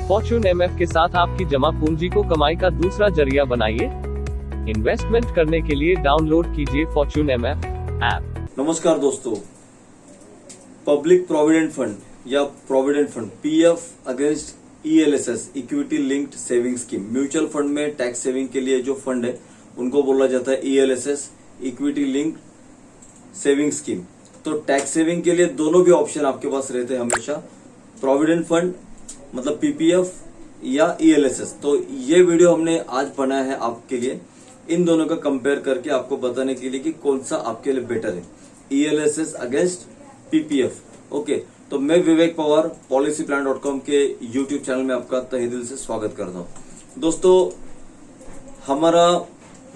Fortune MF के साथ आपकी जमा पूंजी को कमाई का दूसरा जरिया बनाइए। इन्वेस्टमेंट करने के लिए डाउनलोड कीजिए फॉर्च्यून एमएफ ऐप। नमस्कार दोस्तों, पब्लिक प्रोविडेंट फंड या provident fund PF against ELSS equity linked saving scheme, mutual fund में टैक्स सेविंग के लिए जो फंड है उनको बोला जाता है ELSS equity linked saving scheme. तो टैक्स सेविंग के लिए दोनों भी ऑप्शन आपके पास रहते हैं हमेशा, प्रोविडेंट फंड मतलब पीपीएफ या ईएलएसएस। तो ये वीडियो हमने आज बनाया है आपके लिए, इन दोनों का कंपेयर करके आपको बताने के लिए कि कौन सा आपके लिए बेटर है, ईएलएसएस अगेंस्ट पीपीएफ। ओके, तो मैं विवेक पवार policyplan.com के यूट्यूब चैनल में आपका तहे दिल से स्वागत करता हूँ। दोस्तों, हमारा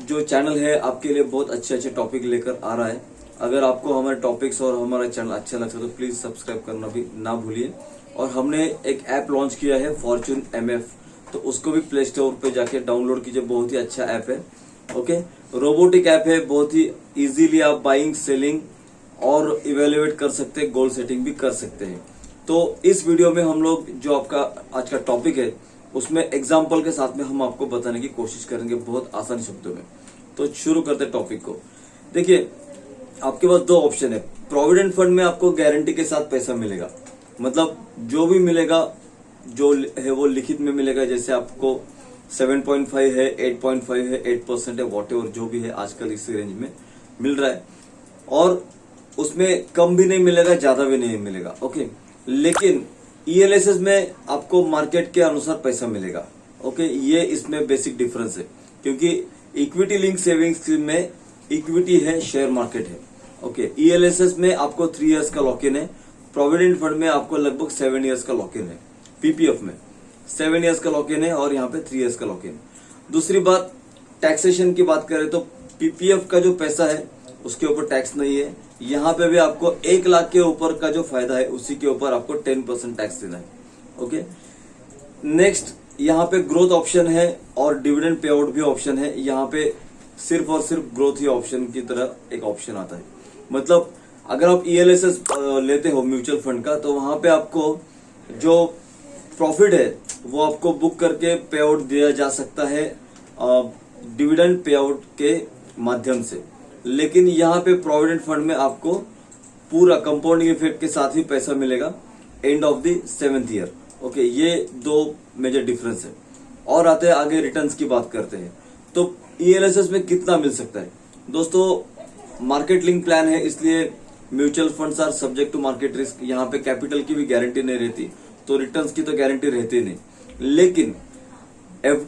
जो चैनल है आपके लिए बहुत अच्छे अच्छे टॉपिक लेकर आ रहा है। अगर आपको हमारे टॉपिक्स और हमारा चैनल अच्छा लगता है तो प्लीज सब्सक्राइब करना भी ना भूलिए। और हमने एक ऐप लॉन्च किया है फॉर्च्यून एमएफ, तो उसको भी प्ले स्टोर पे जाके डाउनलोड कीजिए, बहुत ही अच्छा ऐप है। ओके, रोबोटिक ऐप है, बहुत ही इजीली आप बाइंग सेलिंग और इवेल्युएट कर सकते हैं, गोल सेटिंग भी कर सकते हैं। तो इस वीडियो में हम लोग जो आपका आज का टॉपिक है उसमें एग्जाम्पल के साथ में हम आपको बताने की कोशिश करेंगे बहुत आसान शब्दों में। तो शुरू करते टॉपिक को। देखिए, आपके पास दो ऑप्शन है। प्रोविडेंट फंड में आपको गारंटी के साथ पैसा मिलेगा, मतलब जो भी मिलेगा जो है वो लिखित में मिलेगा। जैसे आपको 7.5 है, 8.5 है, 8% है, वॉटेवर जो भी है आजकल इस रेंज में मिल रहा है। और उसमें कम भी नहीं मिलेगा, ज्यादा भी नहीं मिलेगा। ओके, लेकिन ईएलएसएस में आपको मार्केट के अनुसार पैसा मिलेगा। ओके, ये इसमें बेसिक डिफरेंस है, क्योंकि इक्विटी लिंक सेविंग स्कीम में इक्विटी है, शेयर मार्केट है। ओके, ईएलएसएस में आपको 3 इयर्स का लॉक इन है, प्रोविडेंट फंड में आपको लगभग 7 इयर्स का लॉक इन है। पीपीएफ में 7 इयर्स का लॉक इन है और यहाँ पे 3 इयर्स का लॉक इन। दूसरी बात, टैक्सेशन की बात करें तो पीपीएफ का जो पैसा है उसके ऊपर टैक्स नहीं है। यहाँ पे भी आपको 1 लाख के ऊपर का जो फायदा है उसी के ऊपर आपको 10% टैक्स देना है। ओके, नेक्स्ट यहाँ पे ग्रोथ ऑप्शन है और डिविडेंड पे आउट भी ऑप्शन है। यहाँ पे सिर्फ और सिर्फ ग्रोथ ही ऑप्शन की तरह एक ऑप्शन आता है। मतलब अगर आप ईएलएसएस लेते हो म्यूचुअल फंड का, तो वहां पे आपको जो प्रॉफिट है वो आपको बुक करके पे आउट दिया जा सकता है डिविडेंड पे आउट के माध्यम से। लेकिन यहाँ पे प्रोविडेंट फंड में आपको पूरा कंपाउंडिंग इफेक्ट के साथ ही पैसा मिलेगा end of the 7th year. Okay, ये दो मेजर डिफरेंस है। और आते हैं आगे, रिटर्न्स की बात करते हैं। तो ईएलएसएस में कितना मिल सकता है? दोस्तों, मार्केट लिंक प्लान है, इसलिए mutual funds are subject to market risk. यहाँ पे कैपिटल की भी गारंटी नहीं रहती, तो रिटर्न्स की तो गारंटी रहती नहीं। लेकिन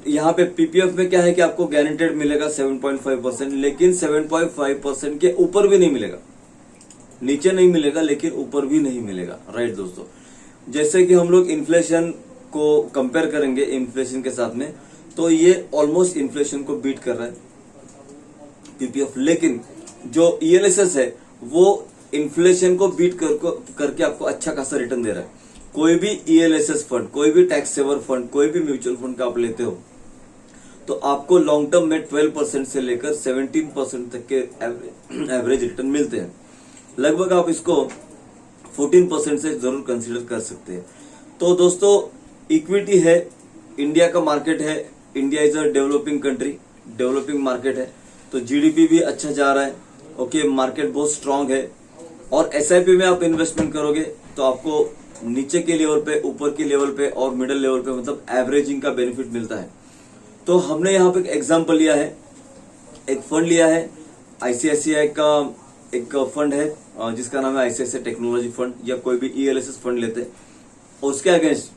यहाँ पे पीपीएफ में क्या है कि आपको गारंटेड मिलेगा 7.5%, लेकिन 7.5% के ऊपर भी नहीं मिलेगा, नीचे नहीं मिलेगा लेकिन ऊपर भी नहीं मिलेगा। राइट दोस्तों, जैसे कि हम लोग इन्फ्लेशन को कंपेयर करेंगे इन्फ्लेशन के साथ में, तो ये ऑलमोस्ट इन्फ्लेशन को बीट कर रहा है पीपीएफ। लेकिन जो ईएलएसएस है वो इन्फ्लेशन को बीट करके आपको अच्छा खासा रिटर्न दे रहा है। कोई भी ईएलएसएस फंड, कोई भी टैक्स सेवर फंड, कोई भी म्यूचुअल फंड का आप लेते हो तो आपको लॉन्ग टर्म में 12% से लेकर 17% तक के एवरेज रिटर्न मिलते हैं। लगभग आप इसको 14% से जरूर कंसीडर कर सकते हैं। तो दोस्तों, इक्विटी है, इंडिया का मार्केट है, India is a developing country, developing market है, तो जीडीपी भी अच्छा जा रहा है। ओके, मार्केट बहुत स्ट्रांग है। और एसआईपी में आप इन्वेस्टमेंट करोगे तो आपको नीचे के लेवल पे, ऊपर के लेवल पे और मिडिल लेवल पे मतलब एवरेजिंग का बेनिफिट मिलता है। तो हमने यहाँ पे एक एग्जाम्पल लिया है, एक फंड लिया है आईसीआईसीआई का, एक फंड है जिसका नाम है आईसीआईसीआई टेक्नोलॉजी फंड, या कोई भी ईएलएसएस फंड लेते हैं, उसके अगेंस्ट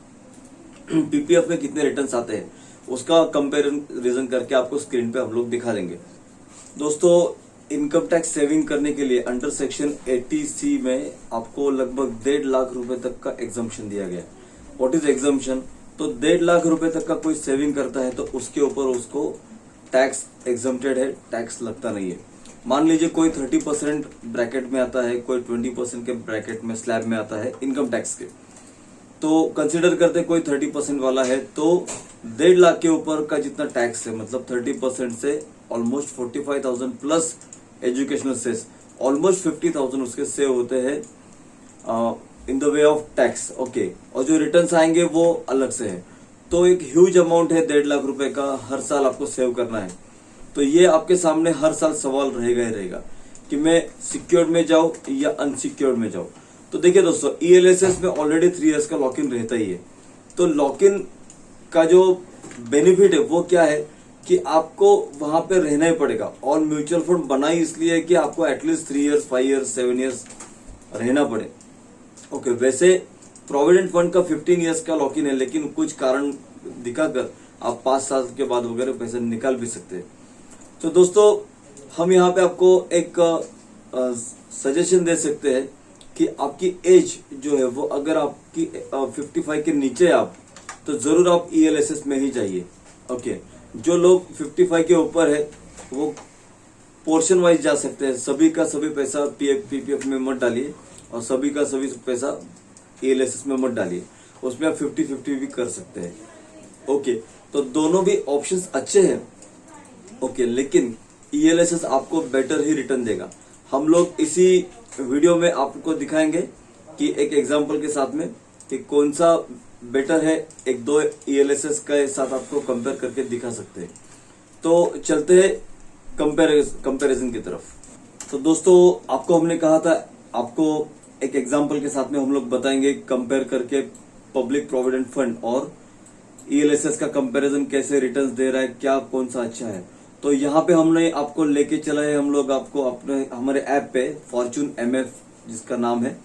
पीपीएफ में कितने रिटर्न्स आते हैं उसका कंपेरिजन करके आपको स्क्रीन पे हम लोग दिखा देंगे। दोस्तों, इनकम टैक्स सेविंग करने के लिए अंडर सेक्शन 80C में आपको लगभग 1.5 लाख रुपए तक का एग्जम्पशन दिया गया है। What is exemption? तो 1.5 लाख रुपए तक का कोई सेविंग करता है तो उसके ऊपर उसको टैक्स एग्जम्प्टेड है, टैक्स लगता नहीं है। मान लीजिए कोई 30% ब्रैकेट में आता है, कोई 20% के ब्रैकेट में स्लैब में आता है इनकम टैक्स के, तो कंसिडर करते कोई 30% वाला है तो 1.5 लाख के ऊपर का जितना टैक्स है, मतलब 30% से almost 45,000 plus educational cess, almost 50,000 उसके सेव होते हैं in the way of tax. Okay, और जो रिटर्न्स आएंगे वो अलग से है। तो एक ह्यूज अमाउंट है 1.5 लाख रुपए का, हर साल आपको सेव करना है। तो ये आपके सामने हर साल सवाल रहेगा ही रहेगा कि मैं सिक्योर्ड में जाऊं या अनसिक्योर्ड में जाऊं। तो देखिए दोस्तों, ईएलएसएस में ऑलरेडी 3 इयर्स का लॉक इन रहता ही है। तो लॉक इन का जो बेनिफिट है वो क्या है कि आपको वहां पे रहना ही पड़ेगा। और म्यूचुअल फंड बनाई इसलिए है कि आपको एटलीस्ट 3 इयर्स, 5 इयर्स, 7 इयर्स रहना पड़े। ओके, वैसे प्रोविडेंट फंड का 15 इयर्स का लॉक इन है, लेकिन कुछ कारण दिखाकर आप 5 साल के बाद वगैरह पैसे निकाल भी सकते हैं। तो दोस्तों, हम यहाँ पे आपको एक सजेशन दे सकते हैं कि आपकी एज जो है वो अगर आपकी 55 के नीचे आप, तो जरूर आप ईएलएसएस में ही जाइए। ओके, जो लोग 55 के ऊपर है वो पोर्शन वाइज जा सकते हैं। सभी का सभी पैसा पीपीएफ में मत डालिए और सभी का सभी पैसा ईएलएसएस में मत डालिए, उसमें आप 50-50 भी कर सकते हैं। ओके, तो दोनों भी ऑप्शंस अच्छे हैं। ओके, लेकिन ईएलएसएस आपको बेटर ही रिटर्न देगा। हम लोग इसी वीडियो में आपको दिखाएंगे कि एक एग्जांपल के साथ में कि कौन सा बेटर है, 1-2 ईएलएसएस के साथ आपको कंपेयर करके दिखा सकते हैं। तो चलते हैं कंपैरिजन की तरफ। तो दोस्तों, आपको हमने कहा था आपको एक एग्जांपल के साथ में हम लोग बताएंगे कंपेयर करके पब्लिक प्रोविडेंट फंड और ईएलएसएस का कंपैरिजन कैसे रिटर्न्स दे रहा है, क्या कौन सा अच्छा है। तो यहाँ पे हमने आपको लेके चला है हम लोग आपको अपने हमारे ऐप पे फॉर्चून एमएफ जिसका नाम है,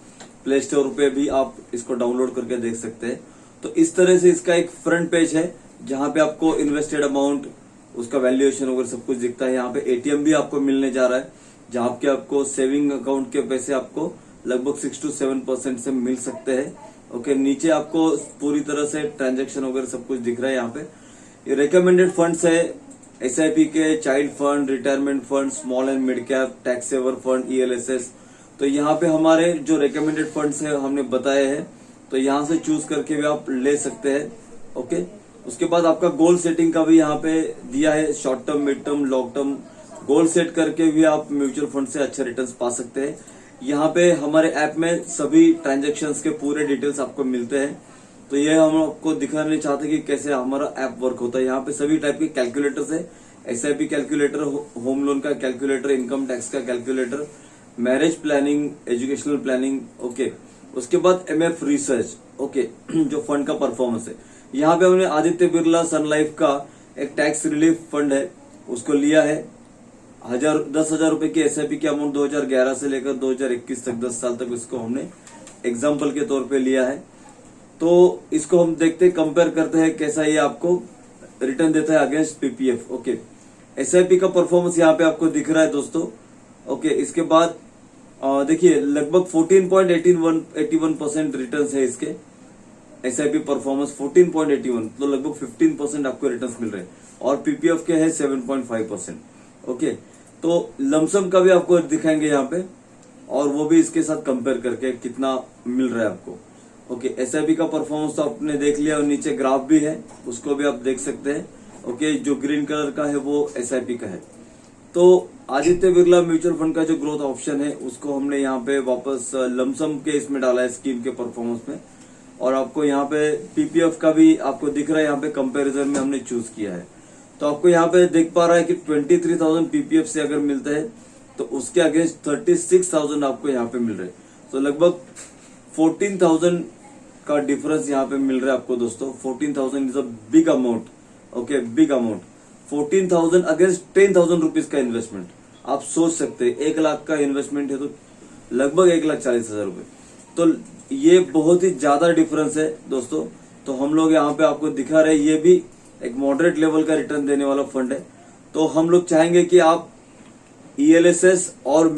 प्ले स्टोर पे भी आप इसको डाउनलोड करके देख सकते हैं। तो इस तरह से इसका एक फ्रंट पेज है जहाँ पे आपको इन्वेस्टेड अमाउंट, उसका वैल्यूएशन वगैरह सब कुछ दिखता है। यहाँ पे एटीएम भी आपको मिलने जा रहा है जहाँ पे आपको सेविंग अकाउंट के पैसे आपको लगभग 6 to 7% से मिल सकते हैं। ओके, नीचे आपको पूरी तरह से ट्रांजेक्शन वगैरह सब कुछ दिख रहा है। यहाँ पे ये रिकमेंडेड फंड्स है, एसआईपी के, child fund, retirement fund, small and mid cap, tax saver fund, ELSS. तो यहाँ पे हमारे जो रिकमेंडेड फंड्स है हमने बताए हैं, तो यहाँ से चूज करके भी आप ले सकते हैं। ओके, उसके बाद आपका गोल सेटिंग का भी यहाँ पे दिया है, short term, mid term, long term goal set करके भी आप म्यूचुअल फंड से अच्छे रिटर्न्स पा सकते हैं। यहाँ पे हमारे ऐप में सभी ट्रांजेक्शन्स के पूरे डिटेल्स आपको मिलते हैं। तो ये हम आपको दिखाने चाहते हैं कि कैसे हमारा ऐप वर्क होता है। यहाँ पे सभी टाइप के कैलकुलेटर्स है, एसआईपी कैलकुलेटर, होम लोन का कैलकुलेटर, इनकम टैक्स का calculator, marriage planning, educational planning. Okay, उसके बाद एमएफ रिसर्च। ओके, जो फंड का परफॉर्मेंस है, यहाँ पे हमने आदित्य बिरला सन लाइफ का एक टैक्स रिलीफ फंड है उसको लिया है। 10,000 रुपए की एसआईपी की अमाउंट 2011 से लेकर 2021 तक 10 साल तक इसको हमने एग्जाम्पल के तौर पे लिया है। तो इसको हम देखते कंपेयर करते हैं कैसा ये आपको रिटर्न देता है अगेंस्ट पीपीएफ। ओके, एसआईपी का परफॉर्मेंस यहाँ पे आपको दिख रहा है दोस्तों। ओके, इसके बाद देखिए लगभग 14.81% रिटर्न है इसके। एसआईपी परफॉर्मेंस 14.81, तो लगभग 15% आपको रिटर्न मिल रहे हैं और पीपीएफ के है 7.5%। ओके, तो लमसम का भी आपको दिखाएंगे यहाँ पे और वो भी इसके साथ कंपेयर करके कितना मिल रहा है आपको। ओके, एसआईपी का परफॉर्मेंस तो आपने देख लिया और नीचे ग्राफ भी है, उसको भी आप देख सकते हैं। ओके, जो ग्रीन कलर का है वो एसआईपी का है। तो आदित्य बिरला म्यूचुअल फंड का जो ग्रोथ ऑप्शन है उसको हमने यहाँ पे वापस लमसम के इसमें डाला है स्कीम के परफॉर्मेंस में, और आपको यहाँ पे पीपीएफ का भी आपको दिख रहा है, यहाँ पे कंपैरिजन में हमने चूज किया है। तो आपको यहाँ पे दिख पा रहा है कि 23,000 पीपीएफ से अगर मिलता है तो उसके अगेंस्ट 36,000 आपको यहाँ पे मिल रहे हैं। तो लगभग 14,000 का डिफरेंस यहाँ पे मिल रहा है आपको दोस्तों। 14,000 is a big amount. Okay, big amount. 14,000 against 10,000 rupees का इन्वेस्टमेंट। आप सोच सकते हैं 1 लाख का इन्वेस्टमेंट है तो लगभग 1,40,000 रुपए। तो ये बहुत ही ज्यादा डिफरेंस है दोस्तों। तो हम लोग यहाँ पे आपको दिखा रहे हैं, ये भी एक मॉडरेट लेवल का रिटर्न देने वाला फंड है। तो हम लोग चाहेंगे कि आप ईएलएसएस और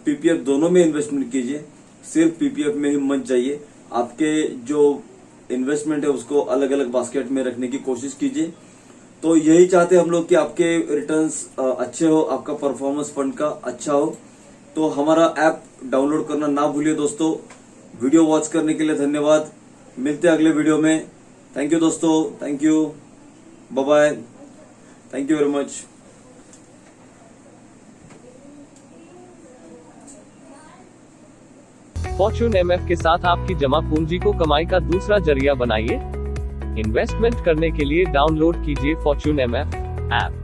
पीपीएफ दोनों में इन्वेस्टमेंट कीजिए, सिर्फ पीपीएफ में ही मत जाइए। आपके जो इन्वेस्टमेंट है उसको अलग अलग बास्केट में रखने की कोशिश कीजिए। तो यही चाहते हम लोग कि आपके रिटर्न्स अच्छे हो, आपका परफॉर्मेंस फंड का अच्छा हो। तो हमारा ऐप डाउनलोड करना ना भूलिए दोस्तों। वीडियो वॉच करने के लिए धन्यवाद। मिलते हैं अगले वीडियो में। थैंक यू दोस्तों, thank you, bye bye, thank you very much. Fortune MF के साथ आपकी जमा पूंजी को कमाई का दूसरा जरिया बनाइए। इन्वेस्टमेंट करने के लिए डाउनलोड कीजिए फॉर्च्यून एमएफ ऐप।